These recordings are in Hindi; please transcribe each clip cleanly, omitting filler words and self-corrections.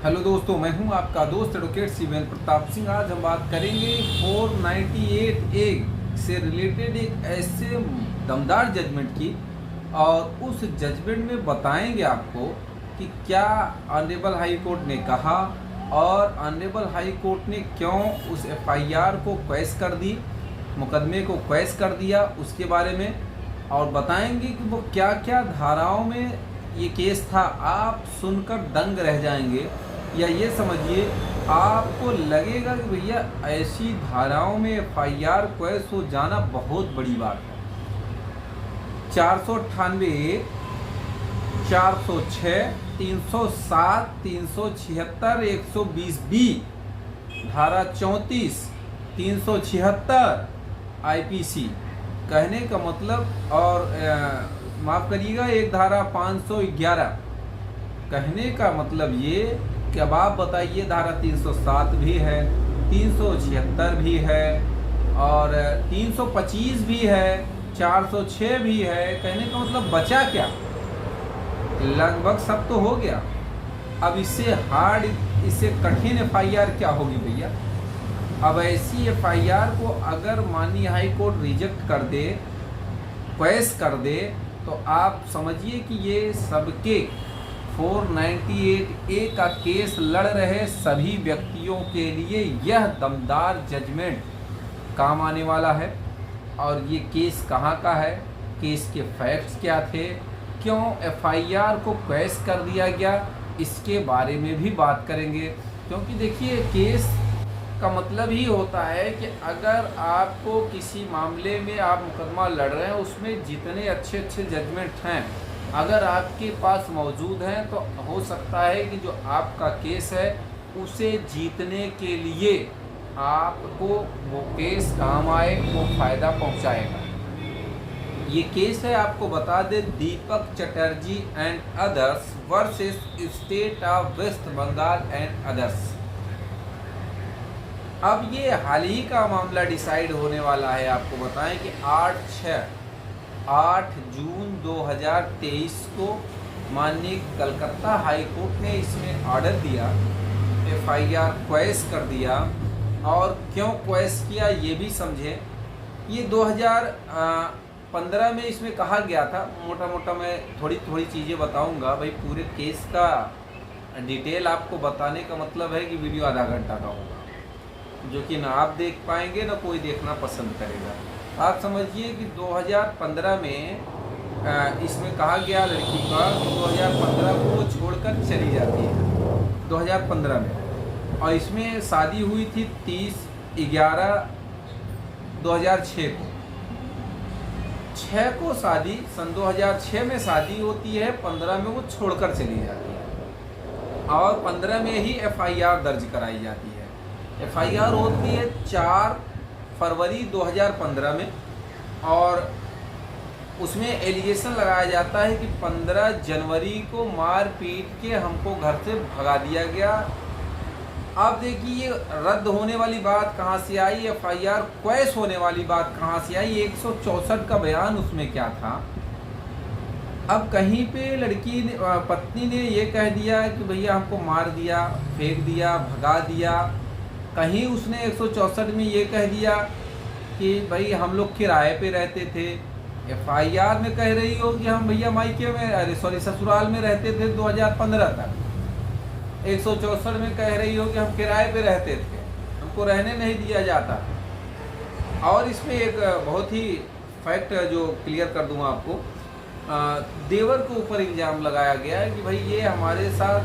हेलो दोस्तों, मैं हूं आपका दोस्त एडवोकेट शिवेंद्र प्रताप सिंह। आज हम बात करेंगे 498 ए से रिलेटेड एक ऐसे दमदार जजमेंट की, और उस जजमेंट में बताएंगे आपको कि क्या ऑनरेबल हाई कोर्ट ने कहा और ऑनरेबल हाई कोर्ट ने क्यों उस एफआईआर को क्वैश कर दी, मुकदमे को क्वैश कर दिया, उसके बारे में। और बताएंगे कि वो क्या क्या धाराओं में ये केस था। आप सुनकर दंग रह जाएंगे, या ये समझिए आपको लगेगा कि भैया ऐसी धाराओं में एफआईआर क्वैश हो जाना बहुत बड़ी बात है। 498, 406, 307, 376, 120B, धारा 34, 376 आईपीसी। कहने का मतलब, और माफ़ करिएगा, एक धारा 511। कहने का मतलब ये कि अब आप बताइए, धारा 307 भी है, 376 भी है, और 325 भी है, 406 भी है। कहने का मतलब बचा क्या? लगभग सब तो हो गया। अब इससे हार्ड, इससे कठिन एफआईआर क्या होगी भैया? अब ऐसी एफआईआर को अगर माननीय हाई कोर्ट रिजेक्ट कर दे, क्वैश कर दे, तो आप समझिए कि ये सबके 498 ए का केस लड़ रहे सभी व्यक्तियों के लिए यह दमदार जजमेंट काम आने वाला है। और ये केस कहाँ का है, केस के फैक्ट्स क्या थे, क्यों एफआईआर को क्वैश कर दिया गया, इसके बारे में भी बात करेंगे। क्योंकि देखिए, केस का मतलब ही होता है कि अगर आपको किसी मामले में आप मुकदमा लड़ रहे हैं, उसमें जितने अच्छे अच्छे जजमेंट हैं अगर आपके पास मौजूद हैं, तो हो सकता है कि जो आपका केस है उसे जीतने के लिए आपको वो केस काम आए, वो फ़ायदा पहुंचाएगा। ये केस है, आपको बता दें, Deepak Chatterjee and others versus state of West Bengal and others. अब ये हाल ही का मामला डिसाइड होने वाला है। आपको बताएं कि 8 जून 2023 को माननीय कलकत्ता हाई कोर्ट ने इसमें ऑर्डर दिया, एफआईआर क्वैश कर दिया। और क्यों क्वैश किया ये भी समझें। ये 2015 में इसमें कहा गया था, मोटा मोटा मैं थोड़ी थोड़ी चीज़ें बताऊंगा भाई। पूरे केस का डिटेल आपको बताने का मतलब है कि वीडियो आधा घंटा का होगा, जो कि ना आप देख पाएंगे ना कोई देखना पसंद करेगा। आप समझिए कि 2015 में इसमें कहा गया लड़की का 2015 को छोड़कर चली जाती है 2015 में, और इसमें शादी हुई थी 30/11/2006 को। 6 को शादी, सन 2006 में शादी होती है, 15 में वो छोड़कर चली जाती है, और 15 में ही एफआईआर दर्ज कराई जाती है। एफआईआर होती है 4 फरवरी 2015 में, और उसमें एलिगेशन लगाया जाता है कि 15 जनवरी को मार पीट के हमको घर से भगा दिया गया। अब देखिए, रद्द होने वाली बात कहाँ से आई, एफआईआर क्वैश होने वाली बात कहाँ से आई, 164 का बयान उसमें क्या था। अब कहीं पे लड़की ने, पत्नी ने ये कह दिया कि भैया हमको मार दिया, फेंक दिया, भगा दिया। कहीं उसने 164 में ये कह दिया कि भाई हम लोग किराए पे रहते थे। एफआईआर में कह रही हो कि हम भैया मायके में, अरे सॉरी, ससुराल में रहते थे 2015 तक। 164 में कह रही हो कि हम किराए पे रहते थे, हमको रहने नहीं दिया जाता। और इसमें एक बहुत ही फैक्ट जो क्लियर कर दूंगा आपको, देवर के ऊपर इल्ज़ाम लगाया गया है कि भाई ये हमारे साथ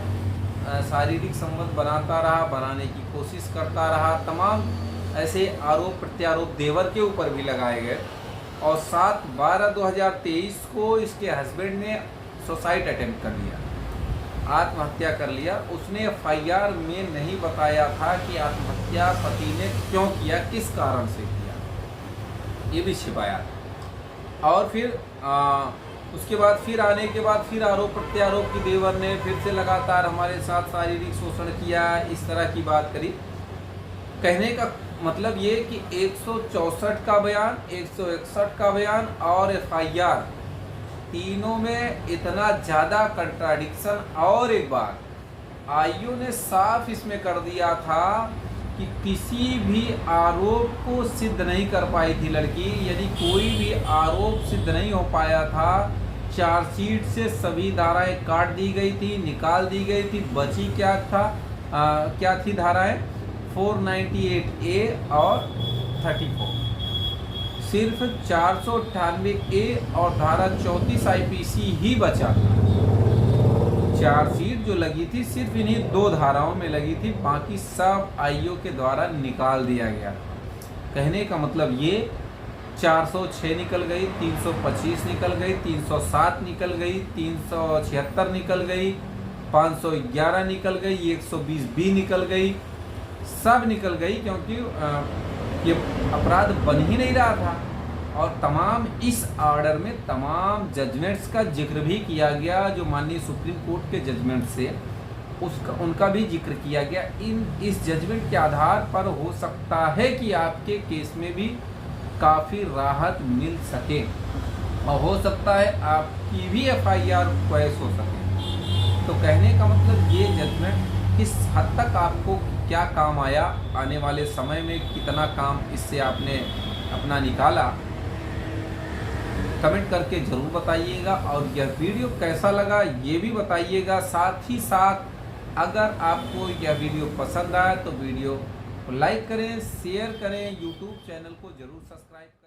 शारीरिक संबंध बनाता रहा, बनाने की कोशिश करता रहा। तमाम ऐसे आरोप प्रत्यारोप देवर के ऊपर भी लगाए गए। और 7/12/2023 को इसके हस्बैंड ने सुसाइड अटेम्प्ट कर लिया, आत्महत्या कर लिया। उसने एफआईआर में नहीं बताया था कि आत्महत्या पति ने क्यों किया, किस कारण से किया, ये भी छिपाया। और फिर उसके बाद फिर आने के बाद फिर आरोप प्रत्यारोप की देवर ने फिर से लगातार हमारे साथ शारीरिक शोषण किया, इस तरह की बात करी। कहने का मतलब ये कि 164 का बयान, 161 का बयान और एफआईआर, तीनों में इतना ज़्यादा कंट्राडिक्शन। और एक बात, आईओ ने साफ इसमें कर दिया था कि किसी भी आरोप को सिद्ध नहीं कर पाई थी लड़की, यदि कोई भी आरोप सिद्ध नहीं हो पाया था, चार्जशीट से सभी धाराएं काट दी गई थी, निकाल दी गई थी, बची क्या था क्या थी धाराएं 498A और 34, सिर्फ 498A और धारा 34 आईपीसी ही बचा था। चार्जशीट जो लगी थी सिर्फ इन्हीं 2 धाराओं में लगी थी, बाकी सब आईओ के द्वारा निकाल दिया गया। कहने का मतलब ये 406 निकल गई, 325 निकल गई, 307 निकल गई, 376 निकल गई, 511 निकल गई, 120 भी निकल गई, सब निकल गई, क्योंकि ये अपराध बन ही नहीं रहा था। और तमाम इस ऑर्डर में तमाम जजमेंट्स का जिक्र भी किया गया, जो माननीय सुप्रीम कोर्ट के जजमेंट से उनका भी जिक्र किया गया। इस जजमेंट के आधार पर हो सकता है कि आपके केस में भी काफ़ी राहत मिल सके और हो सकता है आपकी भी एफआईआर क्वैश हो सके। तो कहने का मतलब ये जजमेंट किस हद तक आपको क्या काम आया, आने वाले समय में कितना काम इससे आपने अपना निकाला, कमेंट करके ज़रूर बताइएगा। और यह वीडियो कैसा लगा ये भी बताइएगा। साथ ही साथ अगर आपको यह वीडियो पसंद आया तो वीडियो को लाइक करें, शेयर करें, यूट्यूब चैनल को ज़रूर सब्सक्राइब करें।